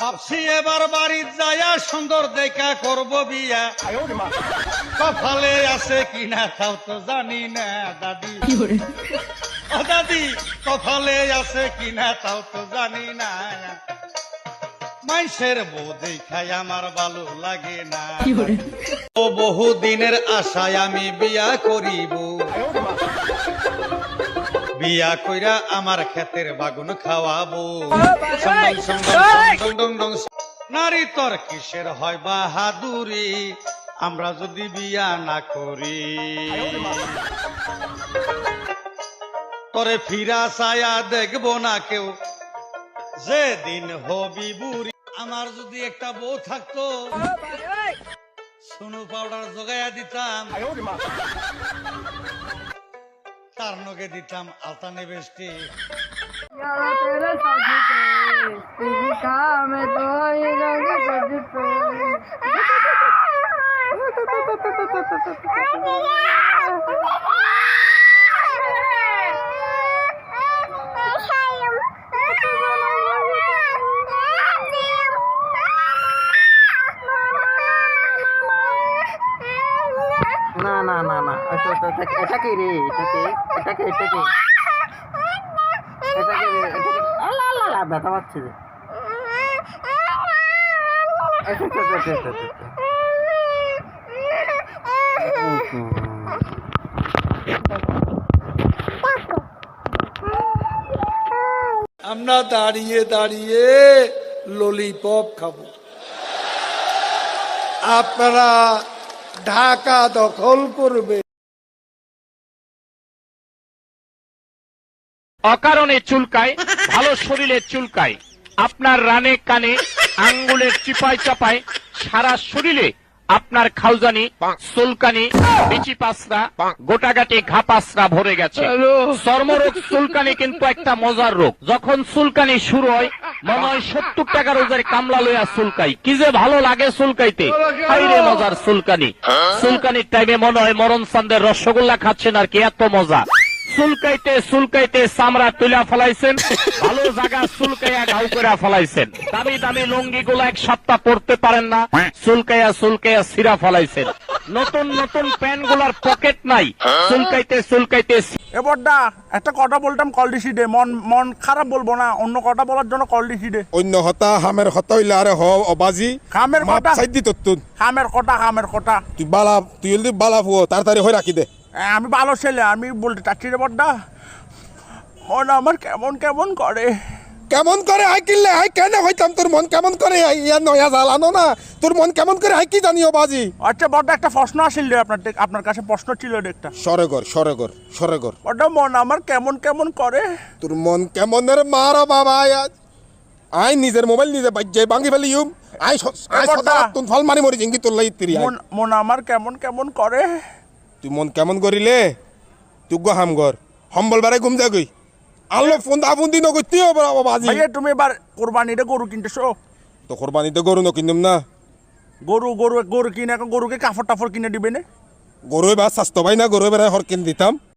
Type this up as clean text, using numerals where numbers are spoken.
ভাবছি এবার বাড়ি যায়া সুন্দর দেখা করব বিয়া, কপালে আছে কিনা তাও তো জানি না দাদি। ও দাদি, কপালে আছে কিনা তাও তো জানি না, মানুষের বউ দেখাই আমার ভালো লাগে না। ও বহু দিনের আশায় আমি বিয়া করিব, বিয়া কইরা আমার ক্ষেতের বাগুন খাওয়াবো। নারী তোর কিসের হয় বাহাদুরি, আমরা যদি বিয়া না করি। তোরে ফিরা ছায়া দেখবো না কেউ, যেদিন হবি বুড়ি। আমার যদি একটা বউ থাকতো, সোনু পাউডার জোগাইয়া দিতাম, তার নগে দিতাম আলতানে বেষ্টি। না না না না, এটা কি রে? এটাকে ব্যথা পাচ্ছে রে। আমরা দাঁড়িয়ে দাঁড়িয়ে ললিপপ খাবো, আপনারা ঢাকা দখল করবে। অকারণে চুলকায়, ভালো শরীরে চুলকায়, আপনার রানে কানে আঙ্গুলের চিপায় চাপায় সারা শরীরে আপনার খাউজানি, চুলকানি, বিচি পাসরা, গোটাগাটি ঘাপাসরা ভরে গেছে। চর্মরোগ চুলকানি কিন্তু একটা মজার রোগ। যখন চুলকানি শুরু হয় মনে হয় 70 টাকা রোজের কামলা লইয়া চুলকাই, কি যে ভালো লাগে চুলকাইতে। হাইরে মজার চুলকানি। চুলকানির টাইমে মনে হয় মরণ চান্দের রসগোল্লা খাচ্ছেন আর কি, এত মজা। চুলকাইতে চুলকাইতে চামড়া তুলা ফেলাইছেন, ভালো জায়গা চুলকাইয়া ঘাউ করে ফেলাইছেন। দামি দামি লুঙ্গি গুলা এক সপ্তাহ পরতে পারেন না, চুলকাইয়া চুলকাইয়া ছিঁড়া ফেলাইছেন। নতুন নতুন প্যান্ট গুলার পকেট নাই, চুলকাইতে চুলকাইতে। এবারটা একটা কথা বলতাম, কল দিছি দে। মন খারাপ বলবো না, অন্য কথা বলার জন্য কল দিছি দে। অন্য হতা হামের হতা হইলে আরে হ অবাজি হামের কথা সাইড দি তোর হামের কথা তুই যদি বালা ফুয় তাড়াতাড়ি হয়ে রাখি দে। আমি ভালো ছেলে, আমি বলতে চাচ্ছি রে বড়দা, মন আমার কেমন কেমন করে। কেমন করে হাই কিনলে হাই কেন হইতাম, তোর মন কেমন করে ইয়া নয়া জ্বালানো না, তোর মন কেমন করে হাই কি জানিও বাজি। আচ্ছা বড়দা, একটা প্রশ্ন আসিল রে আপনার কাছে, প্রশ্ন ছিল রে একটা। সরেগর বড়দা, মন আমার কেমন কেমন করে। তোর মন কেমনের মারা বাবা, আই নিজের মোবাইল নিজে বাজ্যাই ভাঙি ফেলি আই তুন ফল মারি মরি জিঙ্গি তোর লাই তিরি। মন আমার কেমন কেমন করে। তুই মন কেমন করিলে তুই গো হাম ঘর সম্বল বারে ঘুম যাগই আলো ফোন আফুন দিন কইতে হবে বাজি। ভাইয়া তুমি এবার কোরবানিতে গরু কিনতেছো তো কোরবানিতে গরু ন কিনম না, গরু কিনে গরুকে কাপড় টাফড় কিনে দিবে না। গরু এবার স্বাস্থ্য ভাই না, গরু এবার হর কিন দিতাম।